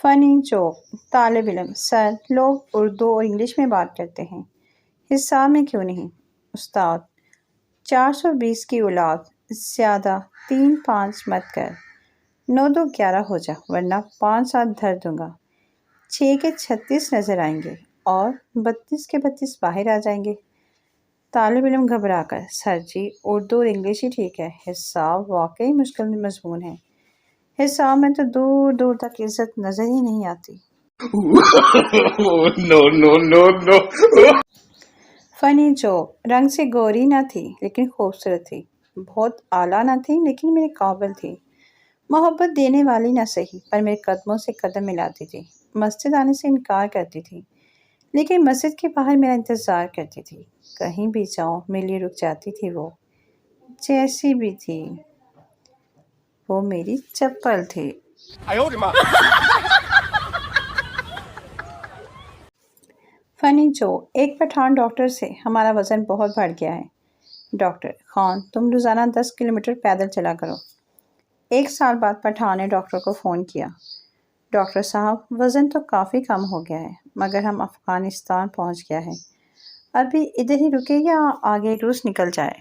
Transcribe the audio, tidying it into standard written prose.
فنی جوک۔ طالب علم: سر، لوگ اردو اور انگلش میں بات کرتے ہیں، حساب میں کیوں نہیں؟ استاد: 420 کی اولاد، زیادہ 3 5 مت کر، 9 2 11 ہو جا ورنہ 5 7 دھر دوں گا، 6 کے 36 نظر آئیں گے اور 32 کے 32 باہر آ جائیں گے۔ طالب علم گھبرا کر: سر جی، اردو اور انگلش ہی ٹھیک ہے، حساب واقعی مشکل مضمون ہے، حساب میں تو دور دور تک عزت نظر ہی نہیں آتی۔ No, no, no, no. فنی جوک۔ رنگ سے گوری نہ تھی لیکن خوبصورت تھی، بہت اعلیٰ نہ تھی لیکن میرے قابل تھی، محبت دینے والی نہ صحیح پر میرے قدموں سے قدم ملاتی تھی، مسجد آنے سے انکار کرتی تھی لیکن مسجد کے باہر میرا انتظار کرتی تھی، کہیں بھی جاؤں میرے لیے رک جاتی تھی، وہ جیسی بھی تھی وہ میری چپل تھی۔ فنی جوک۔ ایک پٹھان ڈاکٹر سے: ہمارا وزن بہت بڑھ گیا ہے۔ ڈاکٹر: خان، تم روزانہ 10 کلومیٹر پیدل چلا کرو۔ 1 سال بعد پٹھان نے ڈاکٹر کو فون کیا: ڈاکٹر صاحب، وزن تو کافی کم ہو گیا ہے مگر ہم افغانستان پہنچ گیا ہے، ابھی ادھر ہی رکے یا آگے روس نکل جائے؟